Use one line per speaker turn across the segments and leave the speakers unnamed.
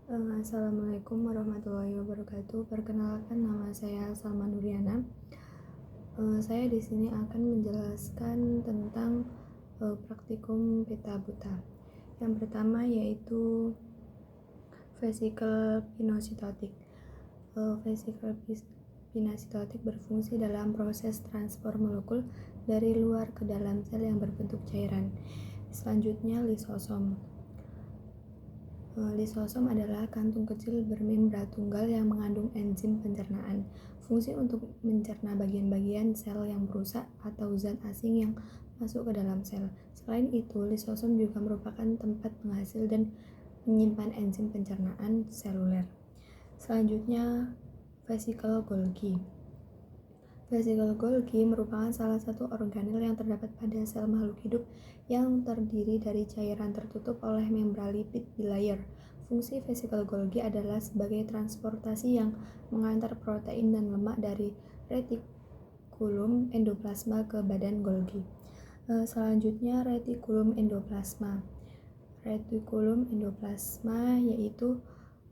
Assalamualaikum warahmatullahi wabarakatuh. Perkenalkan, nama saya Salma Nuriana. Saya di sini akan menjelaskan tentang praktikum pita buta. Yang pertama yaitu vesikel pinositotik. Vesikel pinositotik berfungsi dalam proses transport molekul dari luar ke dalam sel yang berbentuk cairan. Selanjutnya, lisosom. Lisosom adalah kantung kecil bermembran tunggal yang mengandung enzim pencernaan. Fungsi untuk mencerna bagian-bagian sel yang rusak atau zat asing yang masuk ke dalam sel. Selain itu, lisosom juga merupakan tempat penghasil dan menyimpan enzim pencernaan seluler. Selanjutnya, vesikel Golgi. Vesikel Golgi merupakan salah satu organel yang terdapat pada sel makhluk hidup yang terdiri dari cairan tertutup oleh membran lipid bilayer. Fungsi vesikel Golgi adalah sebagai transportasi yang mengantar protein dan lemak dari retikulum endoplasma ke badan Golgi. Selanjutnya, retikulum endoplasma. Retikulum endoplasma yaitu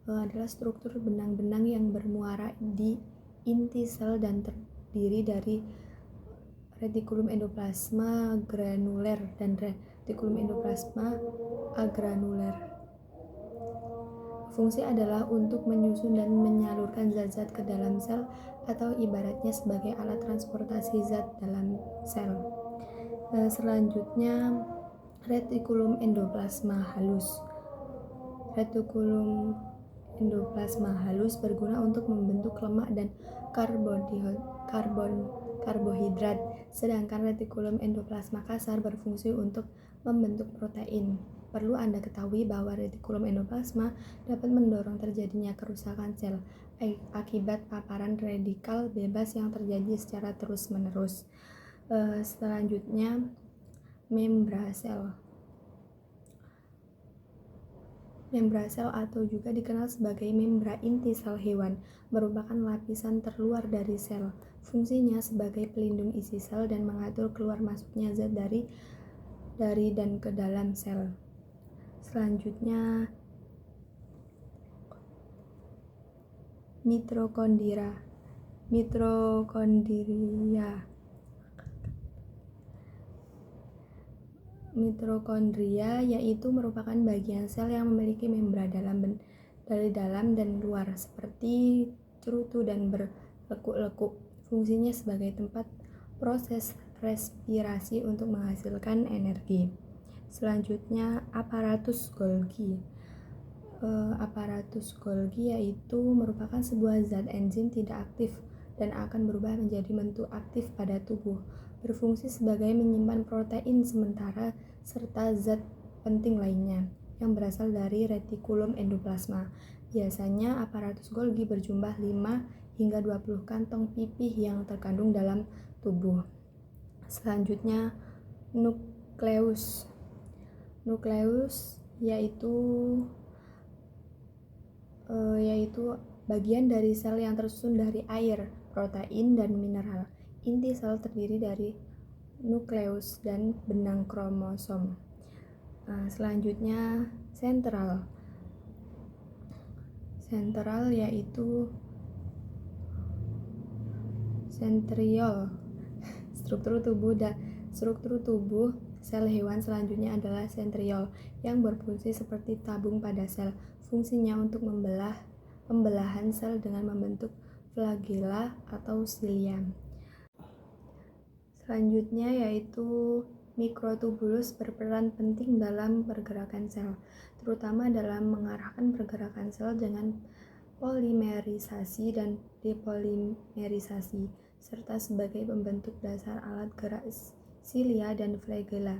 adalah struktur benang-benang yang bermuara di inti sel dan terdiri dari retikulum endoplasma granuler dan retikulum endoplasma agranuler. Fungsi adalah untuk menyusun dan menyalurkan zat-zat ke dalam sel atau ibaratnya sebagai alat transportasi zat dalam sel. Selanjutnya, retikulum endoplasma halus. Retikulum endoplasma halus berguna untuk membentuk lemak dan karbohidrat, sedangkan retikulum endoplasma kasar berfungsi untuk membentuk protein. Perlu Anda ketahui bahwa retikulum endoplasma dapat mendorong terjadinya kerusakan sel akibat paparan radikal bebas yang terjadi secara terus-menerus. Selanjutnya, membran sel. Membran sel atau juga dikenal sebagai membran inti sel hewan merupakan lapisan terluar dari sel. Fungsinya sebagai pelindung isi sel dan mengatur keluar masuknya zat dari dan ke dalam sel. Selanjutnya, mitokondria. Mitokondria yaitu merupakan bagian sel yang memiliki membran dari dalam dan luar seperti cerutu dan berlekuk-lekuk. Fungsinya sebagai tempat proses respirasi untuk menghasilkan energi. Selanjutnya, aparatus Golgi. Aparatus Golgi yaitu merupakan sebuah zat enzim tidak aktif dan akan berubah menjadi bentuk aktif pada tubuh. Berfungsi sebagai menyimpan protein sementara serta zat penting lainnya yang berasal dari retikulum endoplasma. Biasanya aparatus Golgi berjumlah 5 hingga 20 kantong pipih yang terkandung dalam tubuh. Selanjutnya, nukleus. Nukleus yaitu bagian dari sel yang tersusun dari air, protein, dan mineral. Inti sel terdiri dari nukleus dan benang kromosom. Selanjutnya, sentral. Sentral yaitu sentriol. Struktur tubuh sel hewan selanjutnya adalah sentriol yang berfungsi seperti tabung pada sel. Fungsinya untuk pembelahan sel dengan membentuk flagella atau silia. Selanjutnya yaitu mikrotubulus berperan penting dalam pergerakan sel, terutama dalam mengarahkan pergerakan sel dengan polimerisasi dan depolimerisasi, serta sebagai pembentuk dasar alat gerak silia dan flagella.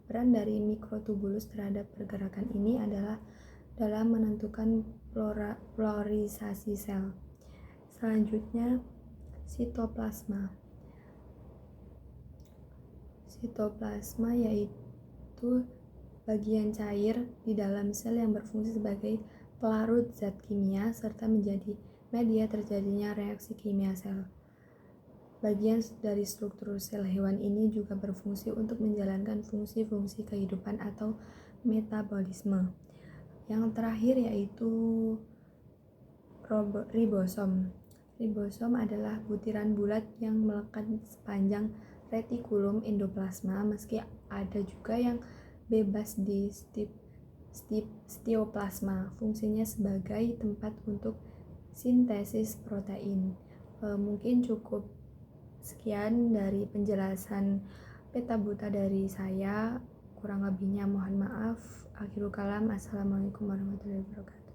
Peran dari mikrotubulus terhadap pergerakan ini adalah dalam menentukan polarisasi sel. Selanjutnya, sitoplasma. Sitoplasma yaitu bagian cair di dalam sel yang berfungsi sebagai pelarut zat kimia serta menjadi media terjadinya reaksi kimia sel. Bagian dari struktur sel hewan ini juga berfungsi untuk menjalankan fungsi-fungsi kehidupan atau metabolisme. Yang terakhir yaitu ribosom. Ribosom adalah butiran bulat yang melekat sepanjang retikulum endoplasma, meski ada juga yang bebas di steoplasma. Fungsinya sebagai tempat untuk sintesis protein. Mungkin cukup sekian dari penjelasan peta buta dari saya. Kurang lebihnya mohon maaf. Akhirul kalam. Assalamualaikum warahmatullahi wabarakatuh.